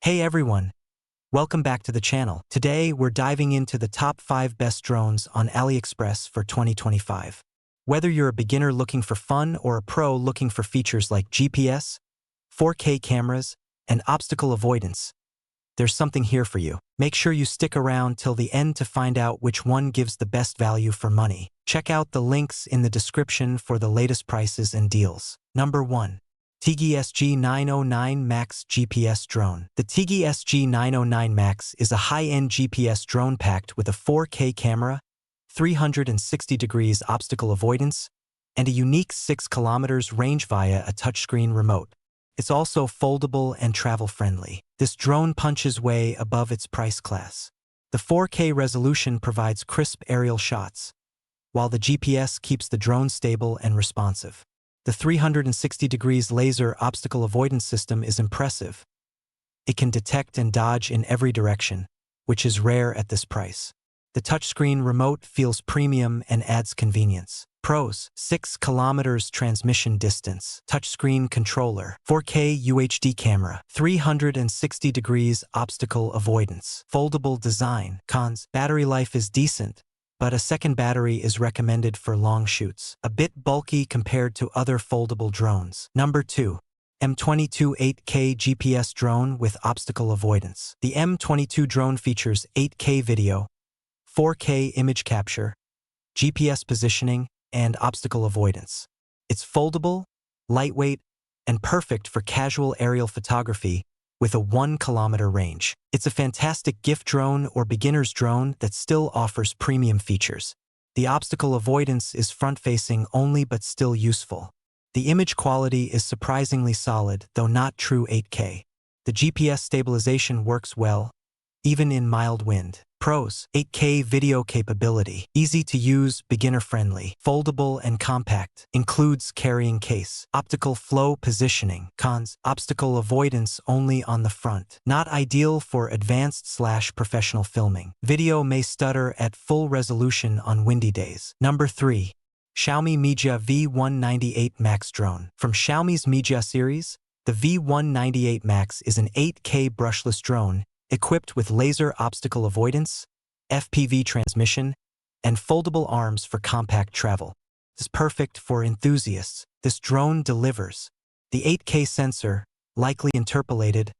Hey everyone, welcome back to the channel. Today we're diving into the top 5 best drones on AliExpress for 2025. Whether you're a beginner looking for fun or a pro looking for features like GPS, 4K cameras, and obstacle avoidance, there's something here for you. Make sure you stick around till the end to find out which one gives the best value for money. Check out the links in the description for the latest prices and deals. Number 1. Teeggi SG909 Max GPS Drone. The Teeggi SG909 Max is a high-end GPS drone packed with a 4K camera, 360 degrees obstacle avoidance, and a unique 6 kilometers range via a touchscreen remote. It's also foldable and travel-friendly. This drone punches way above its price class. The 4K resolution provides crisp aerial shots, while the GPS keeps the drone stable and responsive. The 360 degrees laser obstacle avoidance system is impressive. It can detect and dodge in every direction, which is rare at this price. The touchscreen remote feels premium and adds convenience. Pros: 6 kilometers transmission distance, touchscreen controller, 4K UHD camera, 360 degrees obstacle avoidance, foldable design. Cons: battery life is decent, but a second battery is recommended for long shoots. A bit bulky compared to other foldable drones. Number 2. M22 8K GPS Drone with Obstacle Avoidance. The M22 drone features 8K video, 4K image capture, GPS positioning, and obstacle avoidance. It's foldable, lightweight, and perfect for casual aerial photography with a 1 kilometer range. It's a fantastic gift drone or beginner's drone that still offers premium features. The obstacle avoidance is front-facing only but still useful. The image quality is surprisingly solid, though not true 8K. The GPS stabilization works well, even in mild wind. Pros: 8K video capability, easy to use, beginner-friendly, foldable and compact, includes carrying case, optical flow positioning. Cons: obstacle avoidance only on the front, not ideal for advanced/professional filming. Video may stutter at full resolution on windy days. Number 3. Xiaomi Mijia V198 Max Drone. From Xiaomi's Mijia series, the V198 Max is an 8K brushless drone equipped with laser obstacle avoidance, FPV transmission, and foldable arms for compact travel. It's perfect for enthusiasts. This drone delivers. The 8K sensor, likely interpolated,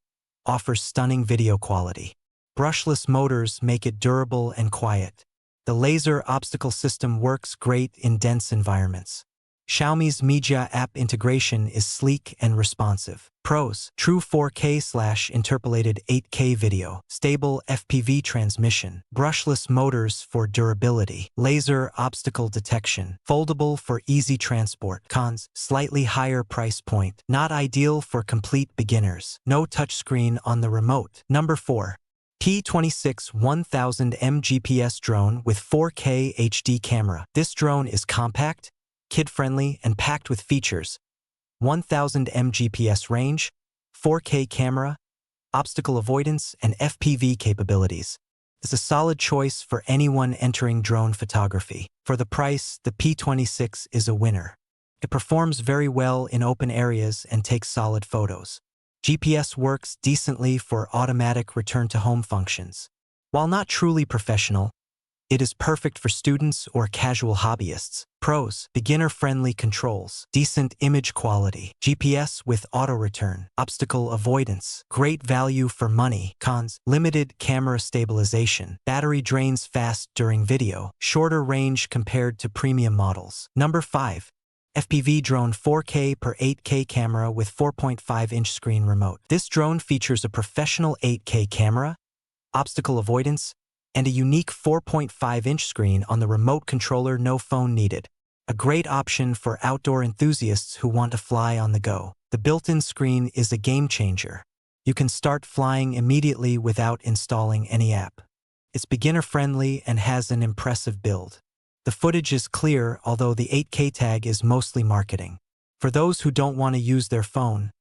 offers stunning video quality. Brushless motors make it durable and quiet. The laser obstacle system works great in dense environments. Xiaomi's Mijia app integration is sleek and responsive. Pros: true 4K/interpolated 8K video, stable FPV transmission, brushless motors for durability, laser obstacle detection, foldable for easy transport. Cons: slightly higher price point, not ideal for complete beginners. No touchscreen on the remote. Number 4. P26 1000M GPS Drone with 4K HD camera. This drone is compact, kid-friendly, and packed with features: 1000M GPS range, 4K camera, obstacle avoidance, and FPV capabilities. It's a solid choice for anyone entering drone photography. For the price, the P26 is a winner. It performs very well in open areas and takes solid photos. GPS works decently for automatic return-to-home functions. While not truly professional, it is perfect for students or casual hobbyists. Pros: beginner-friendly controls, decent image quality, GPS with auto-return, obstacle avoidance, great value for money. Cons: limited camera stabilization, battery drains fast during video, shorter range compared to premium models. Number 5. FPV Drone 4K per 8K camera with 4.5-inch screen remote. This drone features a professional 8K camera, obstacle avoidance, and a unique 4.5-inch screen on the remote controller. No phone needed. A great option for outdoor enthusiasts who want to fly on the go. The built-in screen is a game-changer. You can start flying immediately without installing any app. It's beginner-friendly and has an impressive build. The footage is clear, although the 8K tag is mostly marketing. For those who don't want to use their phone,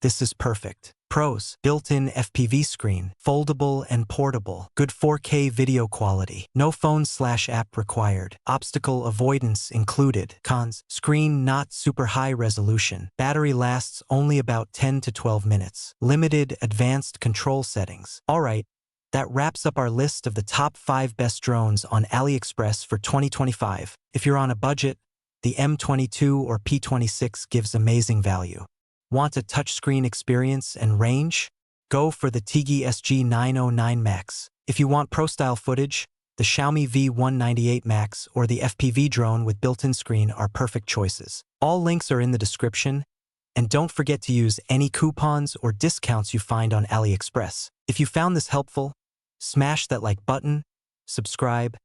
this is perfect. Pros: built-in FPV screen, foldable and portable, good 4K video quality, no phone/app required, obstacle avoidance included. Cons: screen not super high resolution, battery lasts only about 10 to 12 minutes, limited advanced control settings. Alright, that wraps up our list of the top 5 best drones on AliExpress for 2025. If you're on a budget, the M22 or P26 gives amazing value. Want a touchscreen experience and range? Go for the Teeggi SG909 Max. If you want pro-style footage, the Xiaomi V198 Max or the FPV drone with built-in screen are perfect choices. All links are in the description, and don't forget to use any coupons or discounts you find on AliExpress. If you found this helpful, smash that like button, subscribe,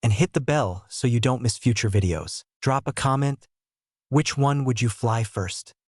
and hit the bell so you don't miss future videos. Drop a comment. Which one would you fly first?